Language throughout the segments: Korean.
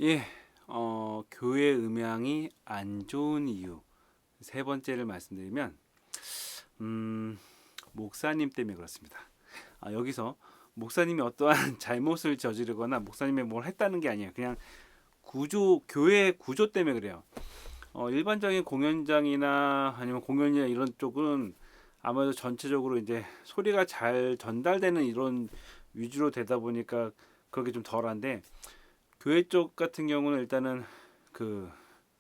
예, 교회 음향이 안 좋은 이유 세 번째를 말씀드리면, 음, 목사님 때문에 그렇습니다. 여기서 목사님이 어떠한 잘못을 저지르거나 목사님이 뭘 했다는 게 아니에요. 그냥 교회 구조 때문에 그래요. 일반적인 공연장이나 아니면 공연이나 이런 쪽은 아무래도 전체적으로 이제 소리가 잘 전달되는 이런 위주로 되다 보니까 그렇게 좀 덜한데, 교회 쪽 같은 경우는 일단은 그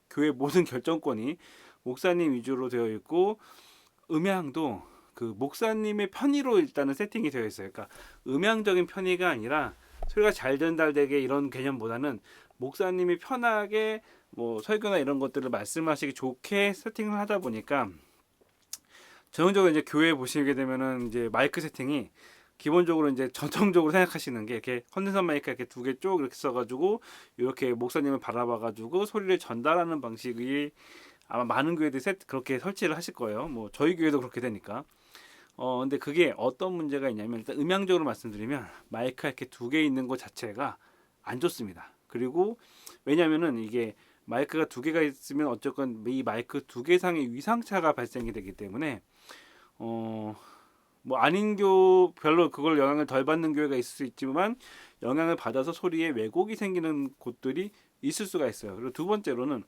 교회 모든 결정권이 목사님 위주로 되어 있고, 음향도 그 목사님의 편의로 일단은 세팅이 되어 있어요. 그러니까 음향적인 편의가 아니라 소리가 잘 전달되게 이런 개념보다는 목사님이 편하게 뭐 설교나 이런 것들을 말씀하시기 좋게 세팅을 하다 보니까, 전형적으로 이제 교회 보시게 되면은 이제 마이크 세팅이 기본적으로 이제 전통적으로 생각하시는 게 이렇게 컨덴서 마이크 이렇게 두 개 쭉 이렇게 써가지고 이렇게 목사님을 바라봐가지고 소리를 전달하는 방식이 아마 많은 교회들이 그렇게 설치를 하실 거예요. 뭐 저희 교회도 그렇게 되니까. 근데 그게 어떤 문제가 있냐면, 일단 음향적으로 말씀드리면 마이크가 이렇게 두 개 있는 것 자체가 안 좋습니다. 그리고 왜냐면은 이게 마이크가 두 개가 있으면 어쨌건 이 마이크 두 개 상의 위상차가 발생이 되기 때문에, 어, 뭐 아닌 별로 그걸 영향을 덜 받는 교회가 있을 수 있지만 영향을 받아서 소리에 왜곡이 생기는 곳들이 있을 수가 있어요. 그리고 두 번째로는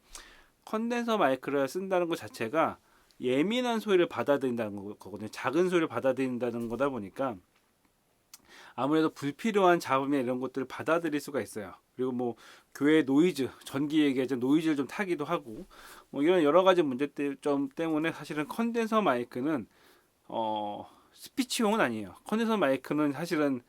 컨덴서 마이크를 쓴다는 것 자체가 예민한 소리를 받아들인다는 거거든요. 작은 소리를 받아들인다는 거다 보니까 아무래도 불필요한 잡음이나 이런 것들을 받아들일 수가 있어요. 그리고 뭐 교회 노이즈, 전기 얘기하자 노이즈를 좀 타기도 하고, 뭐 이런 여러 가지 문제점 때문에 사실은 컨덴서 마이크는 스피치용은 아니에요. 컨덴서 마이크는 사실은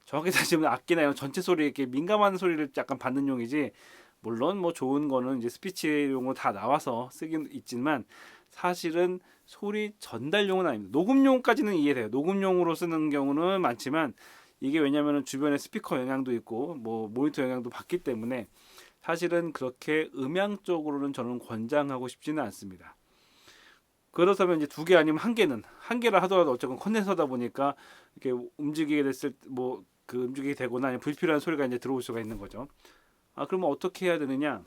정확히 따지면 악기나 이런 전체 소리에 이렇게 민감한 소리를 약간 받는 용이지, 물론 뭐 좋은 거는 이제 스피치용으로 다 나와서 쓰긴 있지만 사실은 소리 전달용은 아닙니다. 녹음용까지는 이해돼요. 녹음용으로 쓰는 경우는 많지만 이게 왜냐면은 주변에 스피커 영향도 있고 뭐 모니터 영향도 받기 때문에 사실은 그렇게 음향 쪽으로는 저는 권장하고 싶지는 않습니다. 그렇다면 이제 두 개 아니면 한 개라 하더라도 어쨌건 컨덴서다 보니까 이렇게 움직이게 됐을 뭐 그 움직이게 되거나 아니면 불필요한 소리가 이제 들어올 수가 있는 거죠. 그러면 어떻게 해야 되느냐?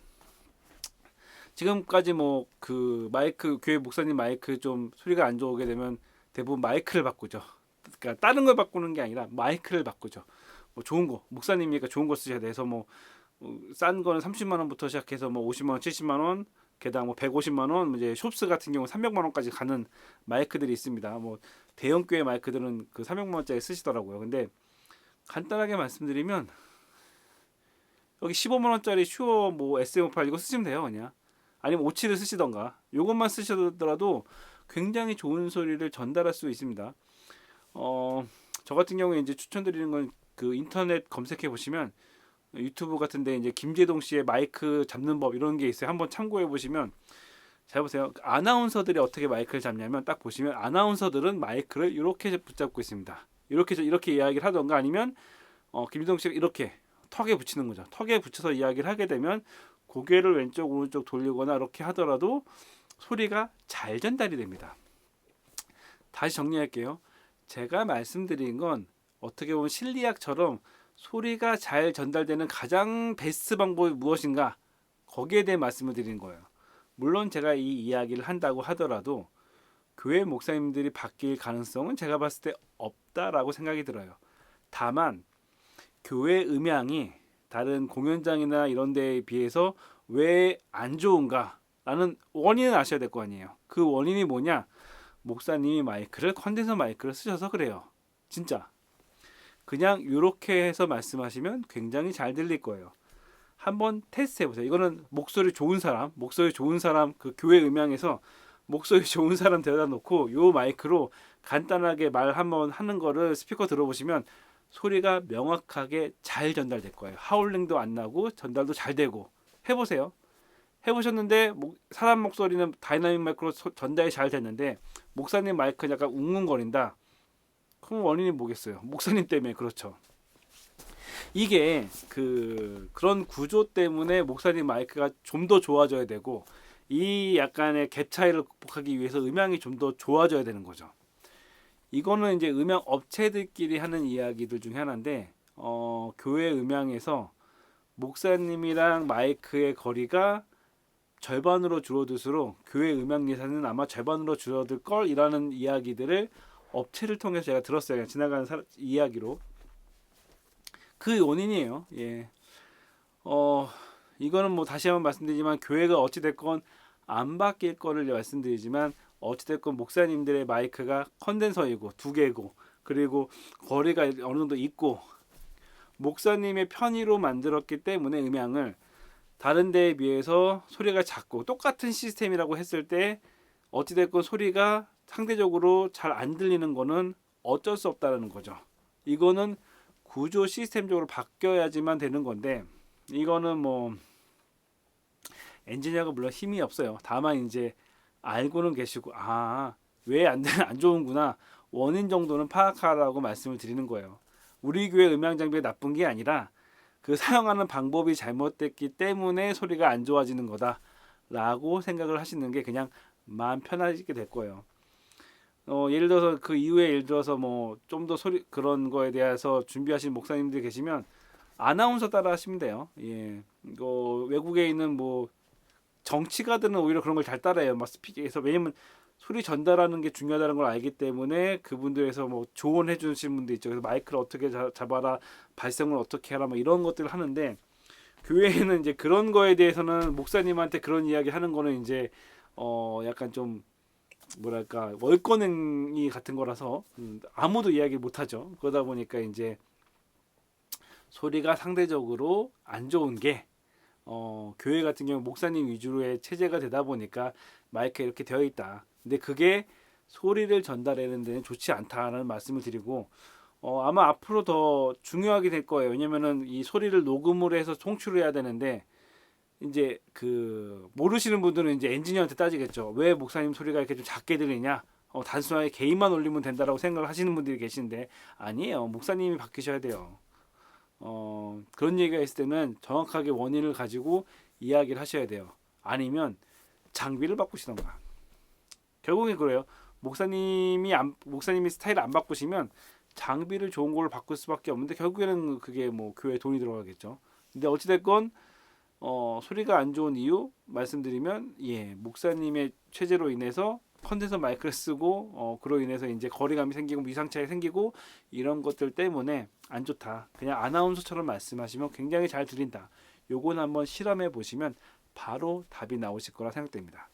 지금까지 뭐 그 마이크 교회 목사님 마이크 좀 소리가 안 좋게 되면 대부분 마이크를 바꾸죠. 그러니까 다른 걸 바꾸는 게 아니라 마이크를 바꾸죠. 뭐 좋은 거 목사님이니까 좋은 거 쓰셔야 돼서 뭐 싼 거는 30만 원부터 시작해서 뭐 50만 원, 70만 원, 게다가 뭐 150만 원, 이제 숍스 같은 경우 300만 원까지 가는 마이크들이 있습니다. 뭐 대형 교회 마이크들은 그 300만 원짜리 쓰시더라고요. 근데 간단하게 말씀드리면 여기 15만 원짜리 슈어 뭐 SM58 이거 쓰시면 돼요, 그냥. 아니면 57을 쓰시던가. 요것만 쓰시더라도 굉장히 좋은 소리를 전달할 수 있습니다. 저 같은 경우에 이제 추천드리는 건 그 인터넷 검색해 보시면 유튜브 같은데 이제 김재동 씨의 마이크 잡는 법 이런 게 있어요. 한번 참고해 보시면, 잘 보세요. 아나운서들이 어떻게 마이크를 잡냐면 딱 보시면 아나운서들은 마이크를 이렇게 붙잡고 있습니다. 이렇게 이야기를 하던가 아니면 김재동 씨가 이렇게 턱에 붙이는 거죠. 턱에 붙여서 이야기를 하게 되면 고개를 왼쪽 오른쪽 돌리거나 이렇게 하더라도 소리가 잘 전달이 됩니다. 다시 정리할게요. 제가 말씀드린 건 어떻게 보면 실리학처럼 소리가 잘 전달되는 가장 베스트 방법이 무엇인가, 거기에 대해 말씀을 드리는 거예요. 물론 제가 이 이야기를 한다고 하더라도 교회 목사님들이 바뀔 가능성은 제가 봤을 때 없다라고 생각이 들어요. 다만 교회 음향이 다른 공연장이나 이런 데에 비해서 왜 안 좋은가라는 원인을 아셔야 될 거 아니에요. 그 원인이 뭐냐? 목사님이 컨덴서 마이크를 쓰셔서 그래요. 진짜. 그냥 이렇게 해서 말씀하시면 굉장히 잘 들릴 거예요. 한번 테스트 해보세요. 이거는 목소리 좋은 사람, 그 교회 음향에서 목소리 좋은 사람 데려다 놓고 요 마이크로 간단하게 말 한번 하는 거를 스피커 들어보시면 소리가 명확하게 잘 전달될 거예요. 하울링도 안 나고 전달도 잘 되고. 해보세요. 해보셨는데 사람 목소리는 다이나믹 마이크로 전달이 잘 됐는데 목사님 마이크는 약간 웅웅거린다. 그럼 원인이 뭐겠어요? 목사님 때문에. 그렇죠. 이게 그런 구조 때문에 목사님 마이크가 좀 더 좋아져야 되고, 이 약간의 갭 차이를 극복하기 위해서 음향이 좀 더 좋아져야 되는 거죠. 이거는 이제 음향 업체들끼리 하는 이야기들 중에 하나인데, 교회 음향에서 목사님이랑 마이크의 거리가 절반으로 줄어들수록 교회 음향 예산은 아마 절반으로 줄어들 걸이라는 이야기들을 업체를 통해서 제가 들었어요. 지나가는 이야기로. 그 원인이에요. 예. 이거는 뭐 다시 한번 말씀드리지만 교회가 어찌 됐건 안 바뀔 거를 말씀드리지만 어찌 됐건 목사님들의 마이크가 컨덴서이고 두 개고 그리고 거리가 어느 정도 있고 목사님의 편의로 만들었기 때문에 음향을 다른 데에 비해서 소리가 작고 똑같은 시스템이라고 했을 때 어찌됐건 소리가 상대적으로 잘 안 들리는 거는 어쩔 수 없다는 거죠. 이거는 구조 시스템적으로 바뀌어야지만 되는 건데 이거는 뭐 엔지니어가 물론 힘이 없어요. 다만 이제 알고는 계시고 왜 안 좋은구나 원인 정도는 파악하라고 말씀을 드리는 거예요. 우리 교회 음향 장비가 나쁜 게 아니라 그 사용하는 방법이 잘못됐기 때문에 소리가 안 좋아지는 거다라고 생각을 하시는 게 그냥 마음 편하게 될 거예요. 예를 들어서 그 이후에 예를 들어서 뭐 좀 더 소리 그런 거에 대해서 준비하신 목사님들이 계시면 아나운서 따라 하시면 돼요. 예. 외국에 있는 뭐 정치가들은 오히려 그런 걸 잘 따라해요. 막 스피커에서 왜냐면 소리 전달하는 게 중요하다는 걸 알기 때문에 그분들에서 뭐 조언해 주시는 분도 있죠. 그래서 마이크를 어떻게 잡아라, 발성을 어떻게 하라, 뭐 이런 것들을 하는데 교회에는 이제 그런 거에 대해서는 목사님한테 그런 이야기 하는 거는 이제 약간 좀 뭐랄까 월권행위 같은 거라서 아무도 이야기 못 하죠. 그러다 보니까 이제 소리가 상대적으로 안 좋은 게 교회 같은 경우 목사님 위주로의 체제가 되다 보니까 마이크에 이렇게 되어 있다. 근데 그게 소리를 전달하는 데는 좋지 않다는 말씀을 드리고 아마 앞으로 더 중요하게 될 거예요. 왜냐면은 이 소리를 녹음을 해서 송출을 해야 되는데 이제 그 모르시는 분들은 이제 엔지니어한테 따지겠죠. 왜 목사님 소리가 이렇게 좀 작게 들리냐? 단순하게 개인만 올리면 된다라고 생각을 하시는 분들이 계신데 아니에요. 목사님이 바뀌셔야 돼요. 그런 얘기가 있을 때는 정확하게 원인을 가지고 이야기를 하셔야 돼요. 아니면 장비를 바꾸시던가. 결국엔 그래요. 목사님이 스타일을 안 바꾸시면 장비를 좋은 걸로 바꿀 수밖에 없는데 결국에는 그게 뭐 교회 돈이 들어가겠죠. 근데 어찌됐건 소리가 안 좋은 이유 말씀드리면 목사님의 체제로 인해서 컨덴서 마이크를 쓰고 그로 인해서 이제 거리감이 생기고 위상 차이 생기고 이런 것들 때문에 안 좋다. 그냥 아나운서처럼 말씀하시면 굉장히 잘 들린다. 요건 한번 실험해 보시면 바로 답이 나오실 거라 생각됩니다.